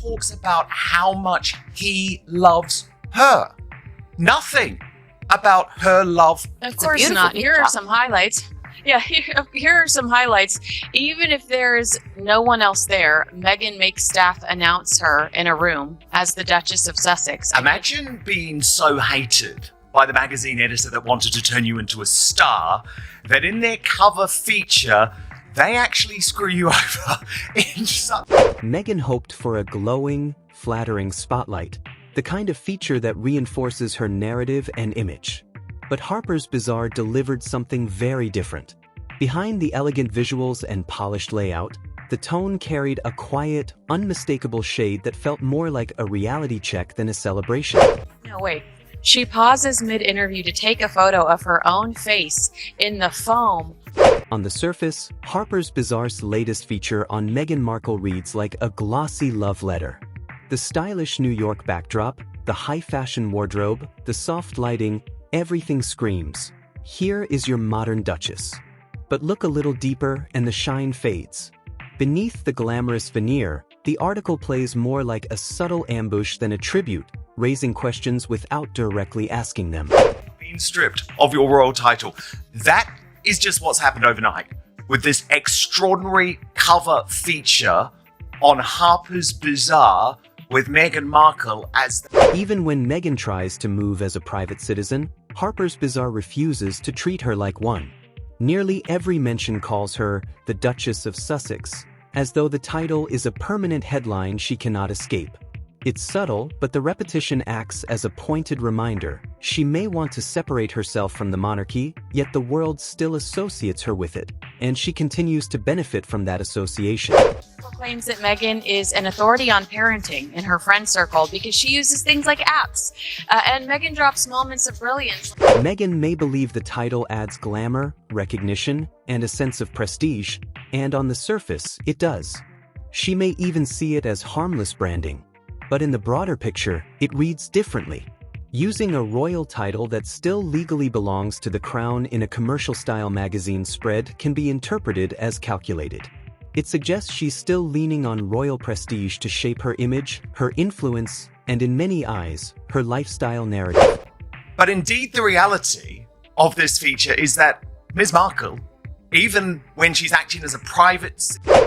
talks about how much he loves her. Nothing about her love. Of course not. Here are some highlights. Yeah, here are some highlights. Even if there's no one else there, Meghan makes staff announce her in a room as the Duchess of Sussex. Imagine being so hated by the magazine editor that wanted to turn you into a star that in their cover feature, they actually screw you over. Meghan hoped for a glowing, flattering spotlight, the kind of feature that reinforces her narrative and image. But Harper's Bazaar delivered something very different. Behind the elegant visuals and polished layout, the tone carried a quiet, unmistakable shade that felt more like a reality check than a celebration. No, wait. She pauses mid-interview to take a photo of her own face in the foam. On the surface, Harper's Bazaar's latest feature on Meghan Markle reads like a glossy love letter. The stylish New York backdrop, the high-fashion wardrobe, the soft lighting, everything screams, "Here is your modern Duchess." But look a little deeper and the shine fades. Beneath the glamorous veneer, the article plays more like a subtle ambush than a tribute, raising questions without directly asking them. Being stripped of your royal title. That is just what's happened overnight with this extraordinary cover feature on Harper's Bazaar with Meghan Markle as Even when Meghan tries to move as a private citizen, Harper's Bazaar refuses to treat her like one. Nearly every mention calls her the Duchess of Sussex, as though the title is a permanent headline she cannot escape. It's subtle, but the repetition acts as a pointed reminder. She may want to separate herself from the monarchy, yet the world still associates her with it, and she continues to benefit from that association. Claims that Meghan is an authority on parenting in her friend circle because she uses things like apps. And Meghan drops moments of brilliance. Meghan may believe the title adds glamour, recognition, and a sense of prestige, and on the surface, it does. She may even see it as harmless branding. But in the broader picture, it reads differently. Using a royal title that still legally belongs to the crown in a commercial-style magazine spread can be interpreted as calculated. It suggests she's still leaning on royal prestige to shape her image, her influence, and in many eyes, her lifestyle narrative. But indeed, the reality of this feature is that Ms. Markle, even when she's acting as a private...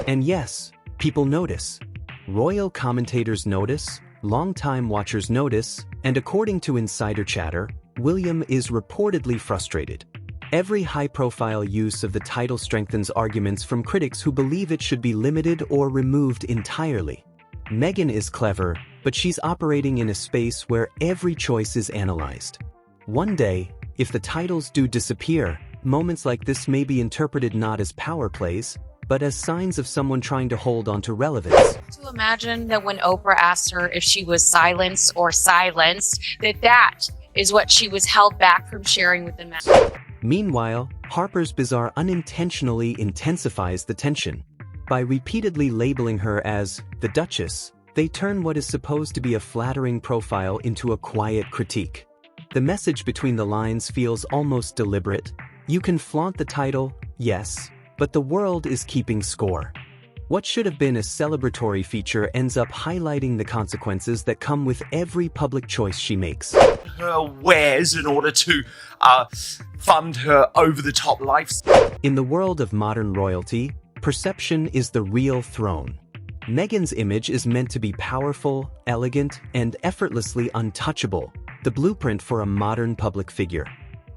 And yes, people notice. Royal commentators notice, longtime watchers notice, and according to insider chatter, William is reportedly frustrated. Every high-profile use of the title strengthens arguments from critics who believe it should be limited or removed entirely. Meghan is clever, but she's operating in a space where every choice is analyzed. One day, if the titles do disappear, moments like this may be interpreted not as power plays, but as signs of someone trying to hold on to relevance. To imagine that when Oprah asked her if she was silenced or silenced, that is what she was held back from sharing with the men. Meanwhile, Harper's Bazaar unintentionally intensifies the tension. By repeatedly labeling her as the Duchess, they turn what is supposed to be a flattering profile into a quiet critique. The message between the lines feels almost deliberate. You can flaunt the title, yes, but the world is keeping score. What should have been a celebratory feature ends up highlighting the consequences that come with every public choice she makes. Her wares in order to fund her over-the-top lifestyle. In the world of modern royalty, perception is the real throne. Meghan's image is meant to be powerful, elegant, and effortlessly untouchable, the blueprint for a modern public figure.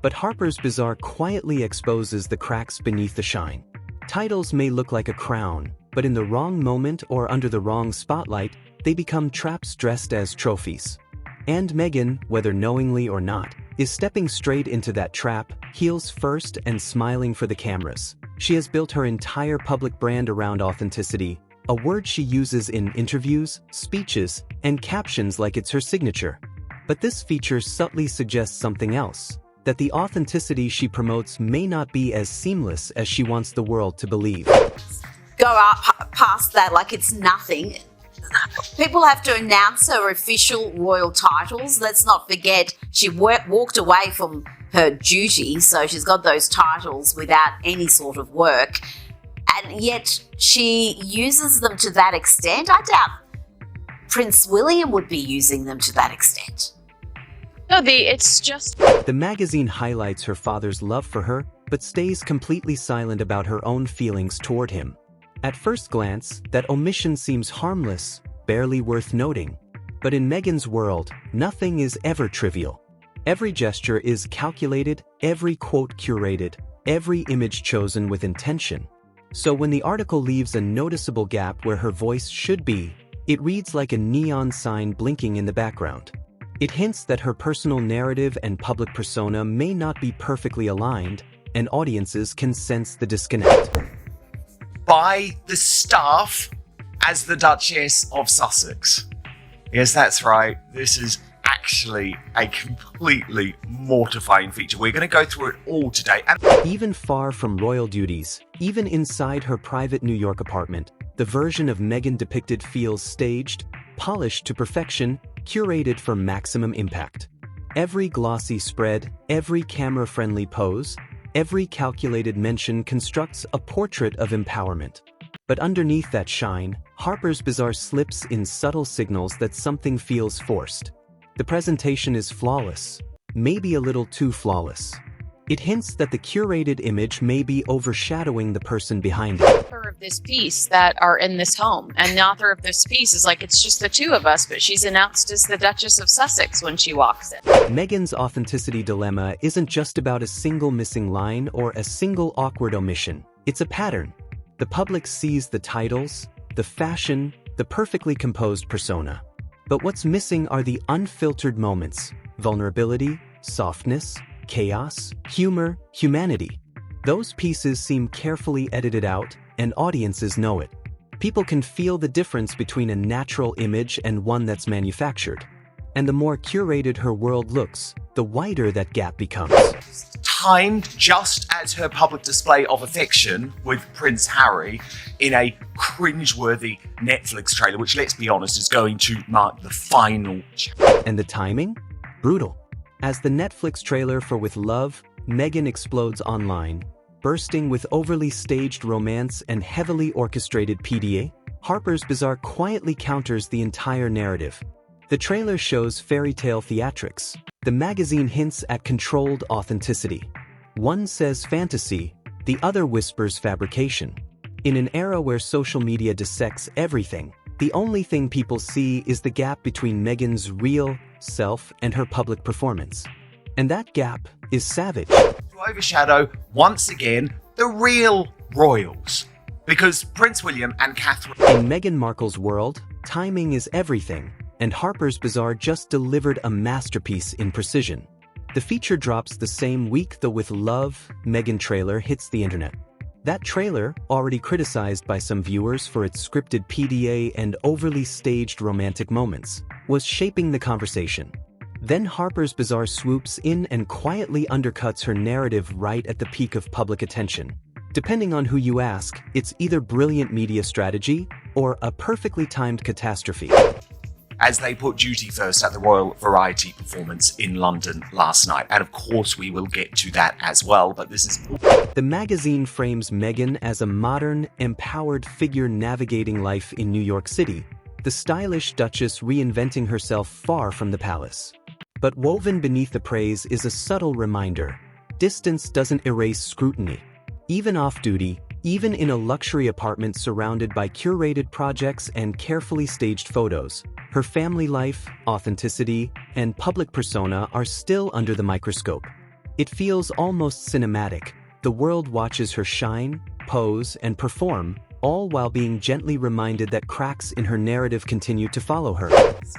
But Harper's Bazaar quietly exposes the cracks beneath the shine. Titles may look like a crown, but in the wrong moment or under the wrong spotlight, they become traps dressed as trophies. And Meghan, whether knowingly or not, is stepping straight into that trap, heels first and smiling for the cameras. She has built her entire public brand around authenticity, a word she uses in interviews, speeches, and captions like it's her signature. But this feature subtly suggests something else, that the authenticity she promotes may not be as seamless as she wants the world to believe. Go up past that like it's nothing. People have to announce her official royal titles. Let's not forget she walked away from her duty, so she's got those titles without any sort of work. And yet she uses them to that extent. I doubt Prince William would be using them to that extent. No, it's just The magazine highlights her father's love for her, but stays completely silent about her own feelings toward him. At first glance, that omission seems harmless, barely worth noting. But in Meghan's world, nothing is ever trivial. Every gesture is calculated, every quote curated, every image chosen with intention. So when the article leaves a noticeable gap where her voice should be, it reads like a neon sign blinking in the background. It hints that her personal narrative and public persona may not be perfectly aligned, and audiences can sense the disconnect. By the staff as the Duchess of Sussex. Yes, that's right. This is actually a completely mortifying feature. We're going to go through it all today. And Even far from royal duties, even inside her private New York apartment, the version of Meghan depicted feels staged, polished to perfection, curated for maximum impact. Every glossy spread, every camera-friendly pose, every calculated mention constructs a portrait of empowerment. But underneath that shine, Harper's Bazaar slips in subtle signals that something feels forced. The presentation is flawless, maybe a little too flawless. It hints that the curated image may be overshadowing the person behind it. author of this piece that are in this home. And the author of this piece is like, it's just the two of us, but she's announced as the Duchess of Sussex when she walks in. Meghan's authenticity dilemma isn't just about a single missing line or a single awkward omission. It's a pattern. The public sees the titles, the fashion, the perfectly composed persona. But what's missing are the unfiltered moments: vulnerability, softness, chaos, humor, humanity. Those pieces seem carefully edited out, and audiences know it. People can feel the difference between a natural image and one that's manufactured. And the more curated her world looks, the wider that gap becomes. timed just as her public display of affection with Prince Harry in a cringeworthy Netflix trailer, which, let's be honest, is going to mark the final chapter. And the timing? Brutal. As the Netflix trailer for With Love, Meghan explodes online, bursting with overly staged romance and heavily orchestrated PDA, Harper's Bazaar quietly counters the entire narrative. The trailer shows fairy tale theatrics. The magazine hints at controlled authenticity. One says fantasy, the other whispers fabrication. In an era where social media dissects everything, the only thing people see is the gap between Meghan's real self and her public performance. And that gap is savage. To overshadow, once again, the real royals. Because Prince William and Catherine... In Meghan Markle's world, timing is everything, and Harper's Bazaar just delivered a masterpiece in precision. The feature drops the same week the With Love, Meghan trailer hits the internet. That trailer, already criticized by some viewers for its scripted PDA and overly staged romantic moments, was shaping the conversation. Then Harper's Bazaar swoops in and quietly undercuts her narrative right at the peak of public attention. Depending on who you ask, it's either brilliant media strategy or a perfectly timed catastrophe. As they put duty first at the Royal Variety performance in London last night. And of course we will get to that as well, but this is... The magazine frames Meghan as a modern, empowered figure navigating life in New York City, the stylish Duchess reinventing herself far from the palace. But woven beneath the praise is a subtle reminder: distance doesn't erase scrutiny. Even off-duty, even in a luxury apartment surrounded by curated projects and carefully staged photos, her family life, authenticity, and public persona are still under the microscope. It feels almost cinematic. The world watches her shine, pose, and perform, all while being gently reminded that cracks in her narrative continue to follow her.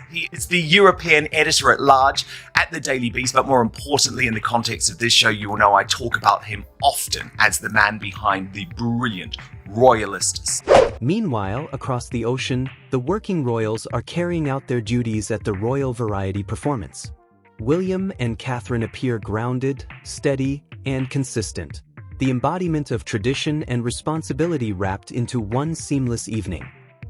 He is the European editor at large at the Daily Beast, but more importantly, in the context of this show, you will know I talk about him often as the man behind the brilliant Royalists. Meanwhile, across the ocean, the working royals are carrying out their duties at the Royal Variety performance. William and Catherine appear grounded, steady, and consistent, the embodiment of tradition and responsibility wrapped into one seamless evening.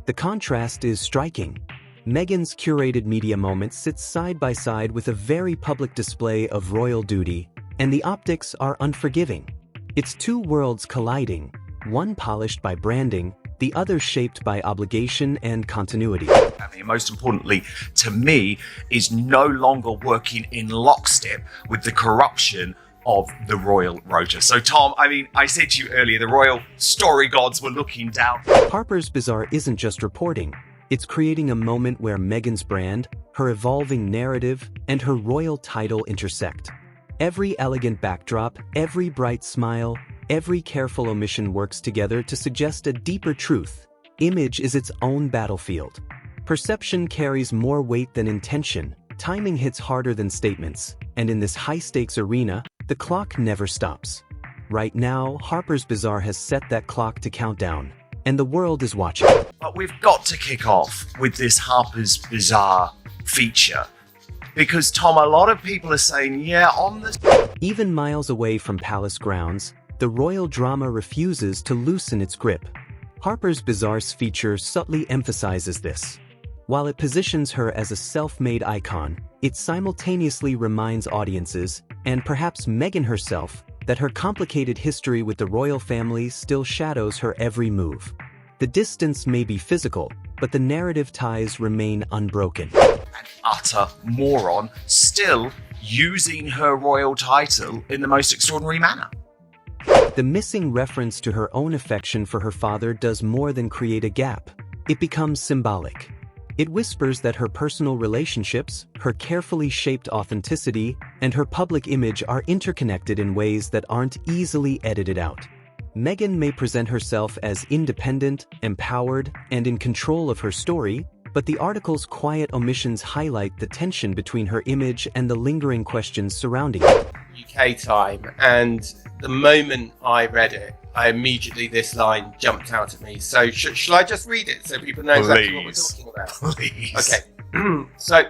The contrast is striking. Meghan's curated media moment sits side by side with a very public display of royal duty, and the optics are unforgiving. It's two worlds colliding, one polished by branding, the other shaped by obligation and continuity. And most importantly, to me, is no longer working in lockstep with the corruption of the royal rota. So Tom, I said to you earlier, the royal story gods were looking down. Harper's Bazaar isn't just reporting. It's creating a moment where Meghan's brand, her evolving narrative, and her royal title intersect. Every elegant backdrop, every bright smile, every careful omission works together to suggest a deeper truth. Image is its own battlefield. Perception carries more weight than intention. Timing hits harder than statements. And in this high-stakes arena, the clock never stops. Right now, Harper's Bazaar has set that clock to count down, and the world is watching. But we've got to kick off with this Harper's Bazaar feature. Because, Tom, a lot of people are saying, yeah, on the... Even miles away from palace grounds, the royal drama refuses to loosen its grip. Harper's Bazaar's feature subtly emphasizes this. While it positions her as a self-made icon, it simultaneously reminds audiences, and perhaps Meghan herself, that her complicated history with the royal family still shadows her every move. The distance may be physical, but the narrative ties remain unbroken. An utter moron, still using her royal title in the most extraordinary manner. The missing reference to her own affection for her father does more than create a gap. It becomes symbolic. It whispers that her personal relationships, her carefully shaped authenticity, and her public image are interconnected in ways that aren't easily edited out. Meghan may present herself as independent, empowered, and in control of her story, but the article's quiet omissions highlight the tension between her image and the lingering questions surrounding it. UK time, and the moment I read it, this line jumped out at me. So shall I just read it so people know exactly what we're talking about? Please. Okay. So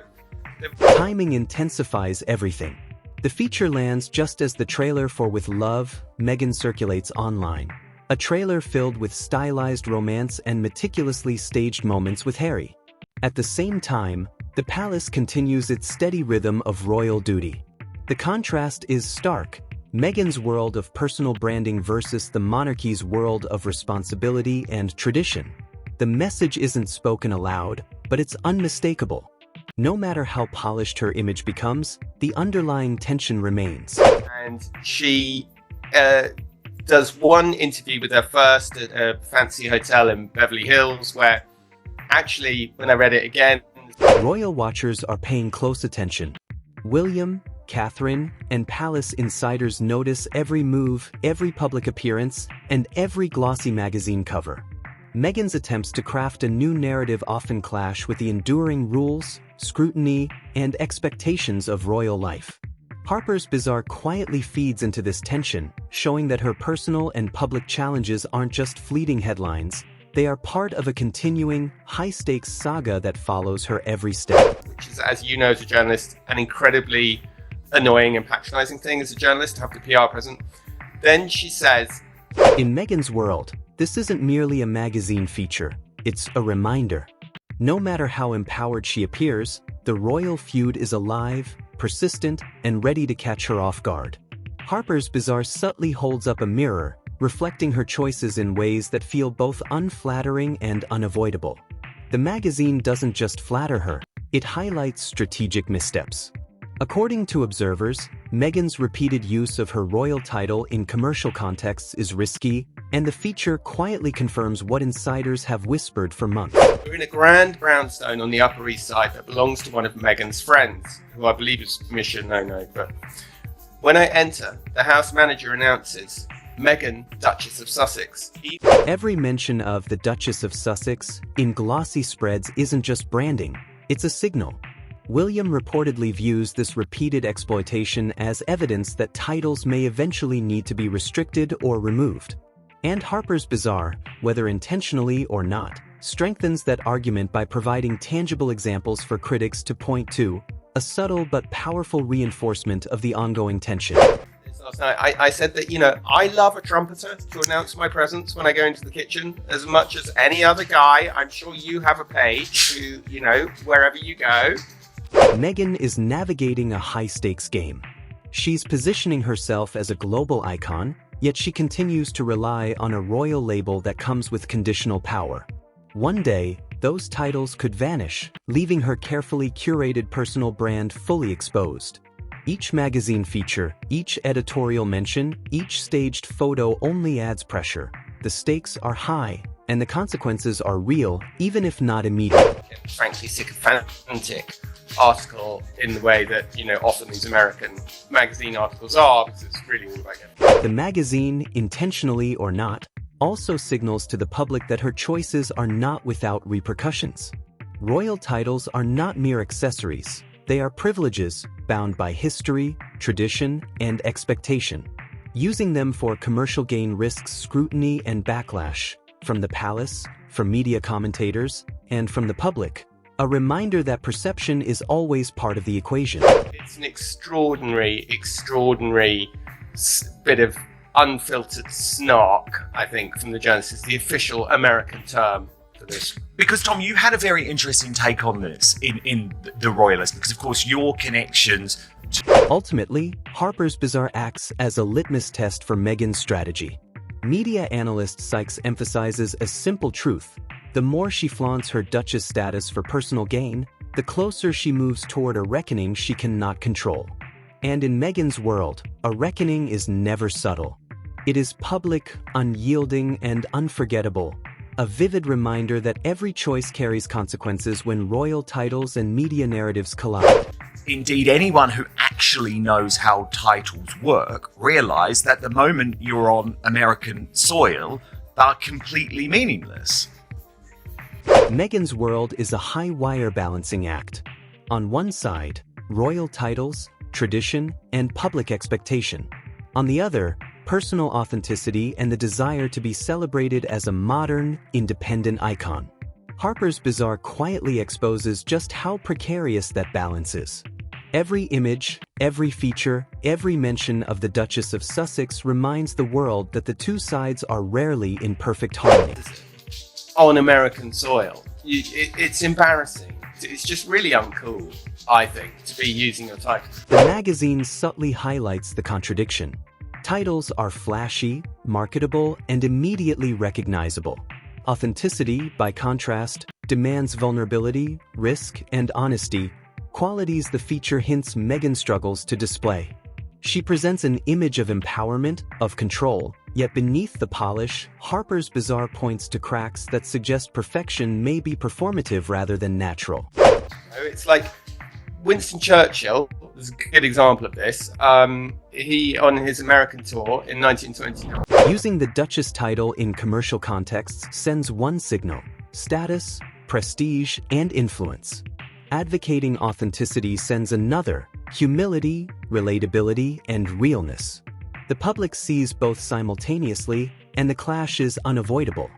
timing intensifies everything. The feature lands just as the trailer for With Love, Meghan circulates online. A trailer filled with stylized romance and meticulously staged moments with Harry. At the same time, the palace continues its steady rhythm of royal duty. The contrast is stark. Meghan's world of personal branding versus the monarchy's world of responsibility and tradition. The message isn't spoken aloud, but it's unmistakable. No matter how polished her image becomes, the underlying tension remains. And she does one interview with her first at a fancy hotel in Beverly Hills, where actually, when I read it again... Royal watchers are paying close attention. William, Catherine, and palace insiders notice every move, every public appearance, and every glossy magazine cover. Meghan's attempts to craft a new narrative often clash with the enduring rules, scrutiny, and expectations of royal life. Harper's Bazaar quietly feeds into this tension, showing that her personal and public challenges aren't just fleeting headlines. They are part of a continuing, high-stakes saga that follows her every step. Which is, as you know as a journalist, an incredibly annoying and patronizing thing as a journalist to have the PR present. Then she says, in Meghan's world, this isn't merely a magazine feature, it's a reminder. No matter how empowered she appears, the royal feud is alive, persistent, and ready to catch her off guard. Harper's Bazaar subtly holds up a mirror, reflecting her choices in ways that feel both unflattering and unavoidable. The magazine doesn't just flatter her, it highlights strategic missteps. According to observers, Meghan's repeated use of her royal title in commercial contexts is risky, and the feature quietly confirms what insiders have whispered for months. We're in a grand brownstone on the Upper East Side that belongs to one of Meghan's friends, who I believe is Mission No, but when I enter, the house manager announces, Meghan, Duchess of Sussex. Every mention of the Duchess of Sussex in glossy spreads isn't just branding, it's a signal. William reportedly views this repeated exploitation as evidence that titles may eventually need to be restricted or removed. And Harper's Bazaar, whether intentionally or not, strengthens that argument by providing tangible examples for critics to point to, a subtle but powerful reinforcement of the ongoing tension. Last night, I said that, I love a trumpeter to announce my presence when I go into the kitchen as much as any other guy. I'm sure you have a page to, wherever you go. Meghan is navigating a high-stakes game. She's positioning herself as a global icon, Yet she continues to rely on a royal label that comes with conditional power. One day, those titles could vanish, leaving her carefully curated personal brand fully exposed. Each magazine feature, each editorial mention, each staged photo only adds pressure. The stakes are high, and the consequences are real, even if not immediate. Frankly, sycophantic article in the way that, often these American magazine articles are, because it's really all about it. The magazine, intentionally or not, also signals to the public that her choices are not without repercussions. Royal titles are not mere accessories. They are privileges bound by history, tradition, and expectation. Using them for commercial gain risks scrutiny and backlash from the palace, from media commentators, and from the public. A reminder that perception is always part of the equation. It's an extraordinary bit of unfiltered snark, I think, from the journalists. It's the official American term for this. Because, Tom, you had a very interesting take on this in The Royalist, because, of course, your connections... Ultimately, Harper's Bazaar acts as a litmus test for Meghan's strategy. Media analyst Sykes emphasizes a simple truth. The more she flaunts her Duchess status for personal gain, the closer she moves toward a reckoning she cannot control. And in Meghan's world, a reckoning is never subtle. It is public, unyielding, and unforgettable. A vivid reminder that every choice carries consequences when royal titles and media narratives collide. Indeed, anyone who actually knows how titles work realize that the moment you're on American soil, they're completely meaningless. Meghan's world is a high-wire balancing act. On one side, royal titles, tradition, and public expectation. On the other, personal authenticity and the desire to be celebrated as a modern, independent icon. Harper's Bazaar quietly exposes just how precarious that balance is. Every image, every feature, every mention of the Duchess of Sussex reminds the world that the two sides are rarely in perfect harmony. On American soil, it's embarrassing. It's just really uncool, I think, to be using your title. The magazine subtly highlights the contradiction. Titles are flashy, marketable, and immediately recognizable. Authenticity, by contrast, demands vulnerability, risk, and honesty, qualities the feature hints Meghan struggles to display. She presents an image of empowerment, of control, yet beneath the polish, Harper's Bazaar points to cracks that suggest perfection may be performative rather than natural. It's like Winston Churchill is a good example of this. He, on his American tour in 1929. Using the Duchess title in commercial contexts sends one signal: status, prestige, and influence. Advocating authenticity sends another: humility, relatability, and realness. The public sees both simultaneously, and the clash is unavoidable.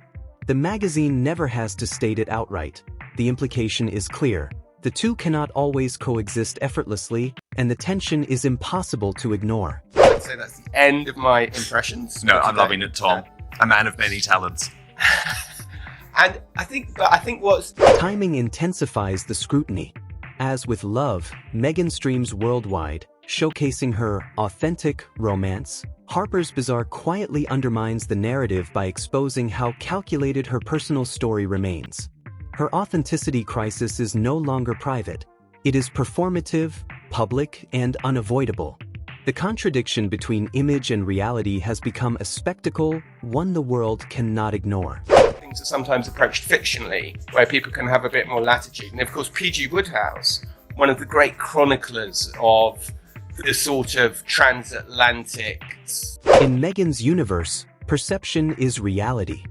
The magazine never has to state it outright. The implication is clear. The two cannot always coexist effortlessly, and the tension is impossible to ignore. I'd say that's the end of my impressions. No, I'm loving it, Tom. A man of many talents. And I think what's... Timing intensifies the scrutiny. As with love, Meghan streams worldwide, showcasing her authentic romance. Harper's Bazaar quietly undermines the narrative by exposing how calculated her personal story remains. Her authenticity crisis is no longer private. It is performative, public, and unavoidable. The contradiction between image and reality has become a spectacle, one the world cannot ignore. Things are sometimes approached fictionally, where people can have a bit more latitude. And of course, P.G. Wodehouse, one of the great chroniclers of the sort of transatlantic... In Meghan's universe, perception is reality.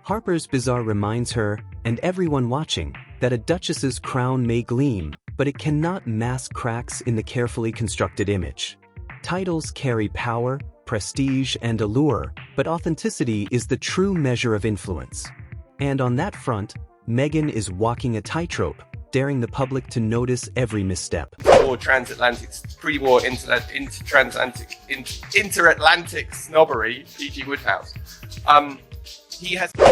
Harper's Bazaar reminds her, and everyone watching, that a duchess's crown may gleam, but it cannot mask cracks in the carefully constructed image. Titles carry power, prestige, and allure, but authenticity is the true measure of influence. And on that front, Meghan is walking a tightrope, daring the public to notice every misstep. Pre-war interatlantic snobbery, P.G. Wodehouse.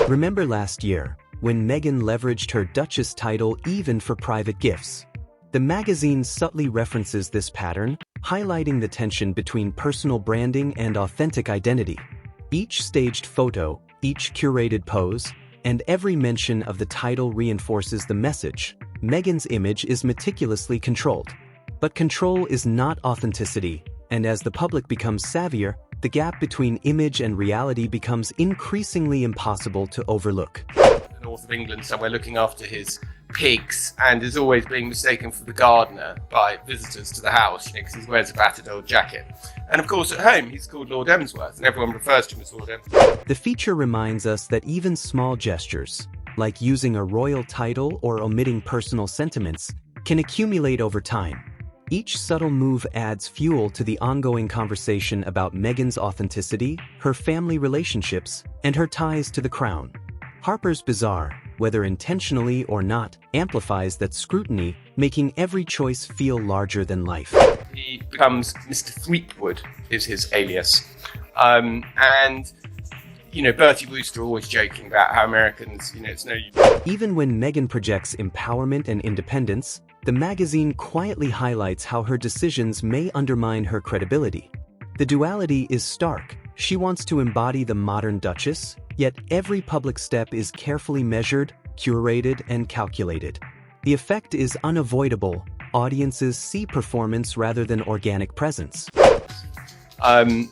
Remember last year, when Meghan leveraged her Duchess title even for private gifts? The magazine subtly references this pattern, highlighting the tension between personal branding and authentic identity. Each staged photo, each curated pose, and every mention of the title reinforces the message. Meghan's image is meticulously controlled. But control is not authenticity, and as the public becomes savvier, the gap between image and reality becomes increasingly impossible to overlook. The north of England somewhere looking after his pigs and is always being mistaken for the gardener by visitors to the house because he wears a battered old jacket. And of course at home he's called Lord Emsworth and everyone refers to him as Lord Emsworth. The feature reminds us that even small gestures, like using a royal title or omitting personal sentiments, can accumulate over time. Each subtle move adds fuel to the ongoing conversation about Meghan's authenticity, her family relationships, and her ties to the crown. Harper's Bazaar, whether intentionally or not, amplifies that scrutiny, making every choice feel larger than life. He becomes Mr. Threepwood is his alias. And Bertie Wooster always joking about how Americans, it's no use. Even when Meghan projects empowerment and independence, the magazine quietly highlights how her decisions may undermine her credibility. The duality is stark. She wants to embody the modern Duchess, yet every public step is carefully measured, curated, and calculated. The effect is unavoidable. Audiences see performance rather than organic presence. Bertie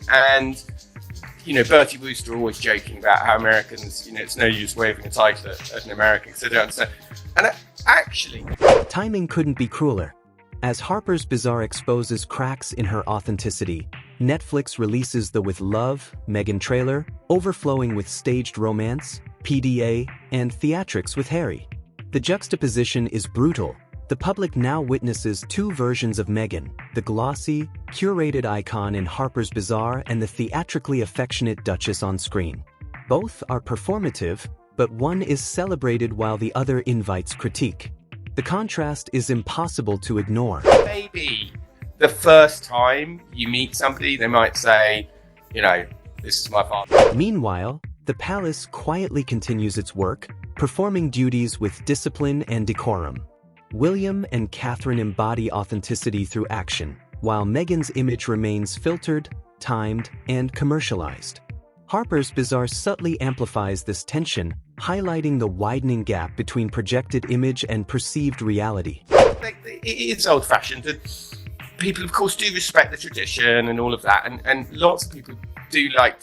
Wooster always joking about how Americans, it's no use waving a title at an American because they don't understand. And actually, timing couldn't be crueler. As Harper's Bazaar exposes cracks in her authenticity, Netflix releases the With Love, Meghan trailer, overflowing with staged romance, PDA, and theatrics with Harry. The juxtaposition is brutal. The public now witnesses two versions of Meghan, the glossy, curated icon in Harper's Bazaar and the theatrically affectionate Duchess on screen. Both are performative, but one is celebrated while the other invites critique. The contrast is impossible to ignore. Maybe the first time you meet somebody, they might say, this is my father. Meanwhile, the palace quietly continues its work, performing duties with discipline and decorum. William and Catherine embody authenticity through action, while Meghan's image remains filtered, timed, and commercialized. Harper's Bazaar subtly amplifies this tension, highlighting the widening gap between projected image and perceived reality. It's old-fashioned, and people, of course, do respect the tradition and all of that, and lots of people do like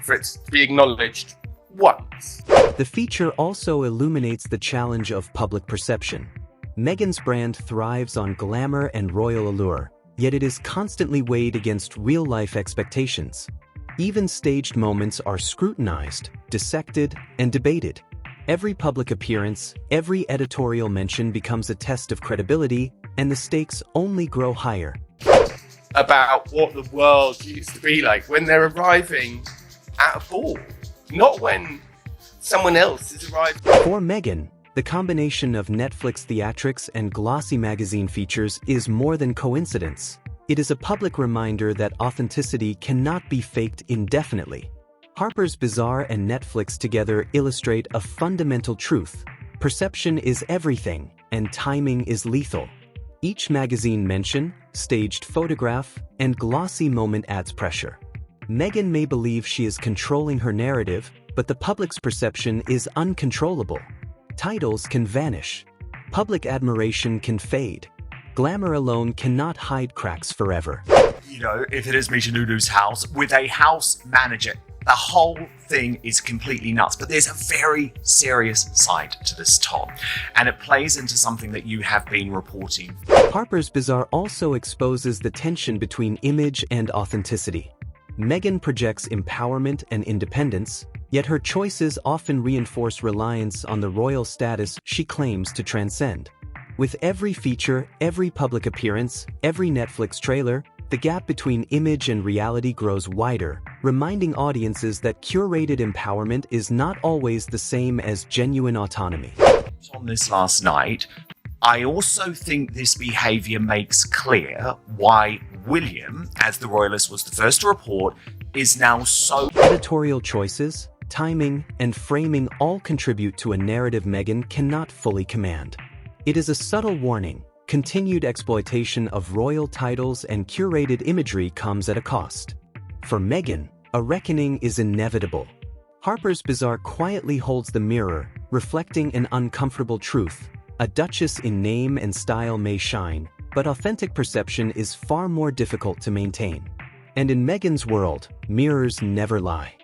for it to be acknowledged once. The feature also illuminates the challenge of public perception. Meghan's brand thrives on glamour and royal allure, yet it is constantly weighed against real-life expectations. Even staged moments are scrutinized, dissected, and debated. Every public appearance, every editorial mention becomes a test of credibility, and the stakes only grow higher. About what the world used to be like when they're arriving at a ball, not when someone else is arriving. For Meghan, the combination of Netflix theatrics and glossy magazine features is more than coincidence. It is a public reminder that authenticity cannot be faked indefinitely. Harper's Bazaar and Netflix together illustrate a fundamental truth. Perception is everything, and timing is lethal. Each magazine mention, staged photograph, and glossy moment adds pressure. Meghan may believe she is controlling her narrative, but the public's perception is uncontrollable. Titles can vanish. Public admiration can fade. Glamour alone cannot hide cracks forever. If it is Misha Lulu's house with a house manager, the whole thing is completely nuts. But there's a very serious side to this, Tom, and it plays into something that you have been reporting. Harper's Bazaar also exposes the tension between image and authenticity. Meghan projects empowerment and independence, yet her choices often reinforce reliance on the royal status she claims to transcend. With every feature, every public appearance, every Netflix trailer, the gap between image and reality grows wider, reminding audiences that curated empowerment is not always the same as genuine autonomy. On this last night, I also think this behaviour makes clear why William, as the royalist was the first to report, is now so... Editorial choices, timing, and framing all contribute to a narrative Meghan cannot fully command. It is a subtle warning. Continued exploitation of royal titles and curated imagery comes at a cost. For Meghan, A reckoning is inevitable. Harper's Bazaar quietly holds the mirror, reflecting an uncomfortable truth. A duchess in name and style may shine, but authentic perception is far more difficult to maintain. And in Meghan's world, mirrors never lie.